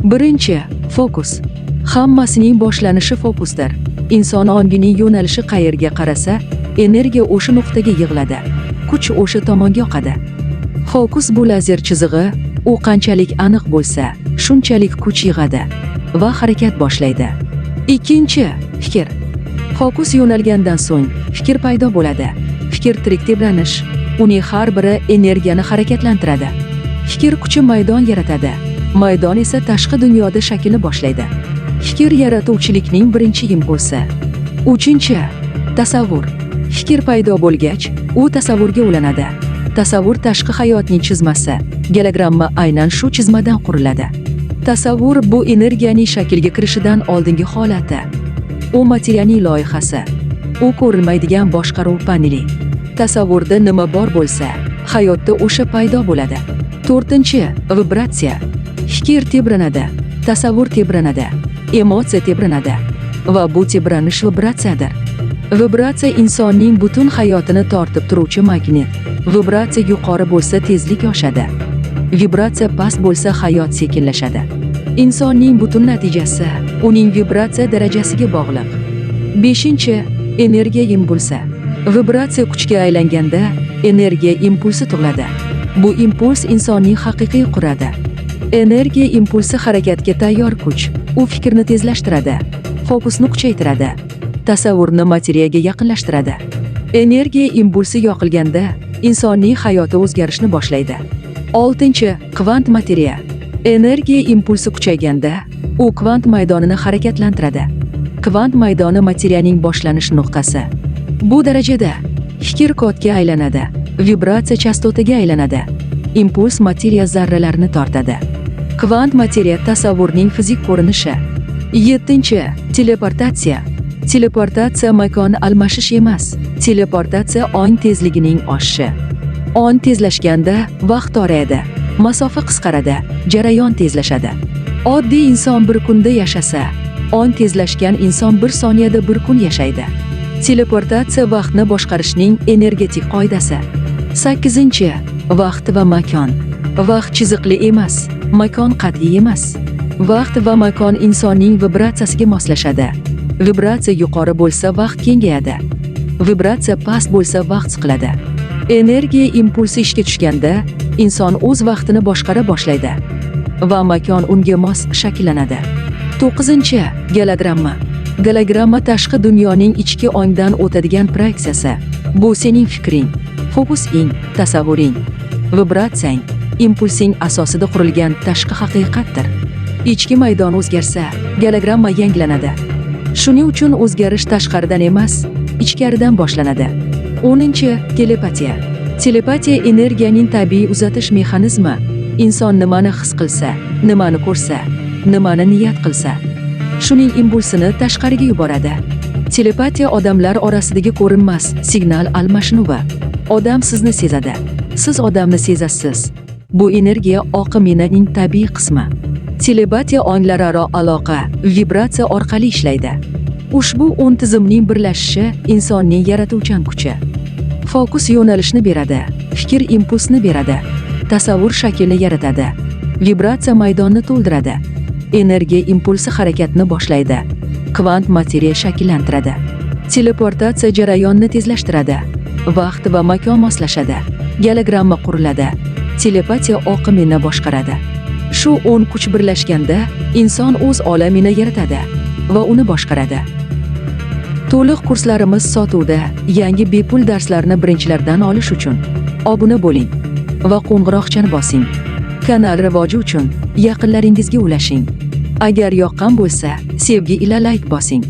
Birinchi, fokus. Hammasining boshlanishi fokusdir. Inson ongining yo'nalishi qayerga qarasa, energiya o'sha nuqtaga yig'iladi. Kuch o'sha tomonga oqadi. Fokus bu lazer chizig'i, u qanchalik aniq bo'lsa, shunchalik kuch yig'adi va harakat boshlaydi. Ikkinchi, fikr. Fokus yo'nalgandan so'ng fikr paydo bo'ladi. Fikr tirik tebranish, uning har biri energiyani harakatlantiradi. Fikr kuchi maydon yaratadi. Maydon esa tashqi dunyoda shaklni boshlaydi. Fikr yaratuvchilikning birinchi impulsi. Uchinchi, tasavvur. Fikr paydo bo'lgach, u tasavvurga ulanadi. Tasavvur tashqi hayotning chizmasi. Gologramma aynan shu chizmadan quriladi. Tasavvur bu energiyaning shaklga kirishidan oldingi holati. U materiyaning loyihasi. U ko'rilmaydigan boshqaruv paneli. Tasavvurda nima bor bo'lsa, hayotda o'sha paydo bo'ladi. To'rtinchi, vibratsiya. Fikr tebranadi, tasavvur tebranadi, emotsiya tebranadi va bu tebranish vibratsiyadir. Vibratsiya insonning butun hayotini tortib turuvchi magnet. Vibratsiya yuqori bo'lsa tezlik oshadi. Vibratsiya past bo'lsa hayot sekinlashadi. Insonning butun natijasi uning vibratsiya darajasiga bog'liq. Beshinchi, energiya impulsi. Vibratsiya kuchga aylanganda energiya impulsi tug'iladi. Bu impuls insonning haqiqiy quradi. Energiya impulsi harakatga tayyor kuch. U fikrni tezlashtiradi, fokusni kuchaytiradi, tasavvurni materiyaga yaqinlashtiradi. Energiya impulsi yoqilganda insonning hayoti o'zgarishni boshlaydi. Oltinchi, kvant materiya. Energiya impulsi kuchayganda u kvant maydonini harakatlantiradi. Kvant maydoni materiyaning boshlanish nuqtasi. Bu darajada fikr kodga aylanadi, vibratsiya chastotaga aylanadi. Impuls materiya zarralarini tortadi. Kvant materiya tasavvurning fizik ko'rinishi. Yettinchi, teleportatsiya. Teleportatsiya makon almashish emas, teleportatsiya ong tezligining oshishi. Ong tezlashganda vaqt torayadi, masofa qisqaradi, jarayon tezlashadi. Oddiy inson bir kunda yashasa, ong tezlashgan inson bir soniyada bir kun yashaydi. Teleportatsiya vaqtni boshqarishning energetik qoidasi. Sakkizinchi, vaqt va makon. Vaqt chiziqli emas, makon qat'iy emas. Vaqt va makon insonning vibratsiyasiga moslashadi. Vibratsiya yuqori bo'lsa vaqt kengayadi. Vibratsiya past bo'lsa vaqt siqiladi. Energiya impulsi ishga tushganda inson o'z vaqtini boshqara boshlaydi va makon unga mos shakllanadi. To'qqizinchi, gologramma. Gologramma tashqi dunyoning ichki ongdan o'tadigan proyeksiyasi. Bu sening fikring, fokusing, tasavvuring, vibratsiyang, impulsing asosida qurilgan tashqi haqiqatdir. Ichki maydon o'zgarsa, gologramma yangilanadi. Shuning uchun o'zgarish tashqaridan emas, ichkaridan boshlanadi. 10-chi, telepatiya. Telepatiya energiyaning tabiiy uzatish mexanizmi. Inson nimani his qilsa, nimani ko'rsa, nimani niyat qilsa, shuning impulsini tashqariga yuboradi. Telepatiya odamlar orasidagi ko'rinmas signal almashinuvi. Odam sizni sezadi, siz odamni sezasiz. Bu energiya oqimining tabiiy qismi. Telepatiya onglararo aloqa, vibratsiya orqali ishlaydi. Ushbu 10 tizimning birlashishi insonning yaratuvchan kuchi. Fokus yo'nalishni beradi, fikr impulsni beradi, tasavvur shaklni yaratadi, vibratsiya maydonni to'ldiradi, energiya impulsi harakatni boshlaydi, kvant materiya shakllantiradi, teleportatsiya jarayonni tezlashtiradi, vaqt va makon moslashadi, gologramma quriladi, telepatiya oqimini boshqaradi. Shu 10 kuch birlashganda inson o'z olamini yaratadi va uni boshqaradi. To'liq kurslarimiz sotuvda. Yangi bepul darslarni birinchilardan olish uchun obuna bo'ling va qo'ng'iroqchani bosing. Kanal rivoji uchun yaqinlaringizga ulashing. Agar yoqqan bo'lsa, sevgi ila like bosing.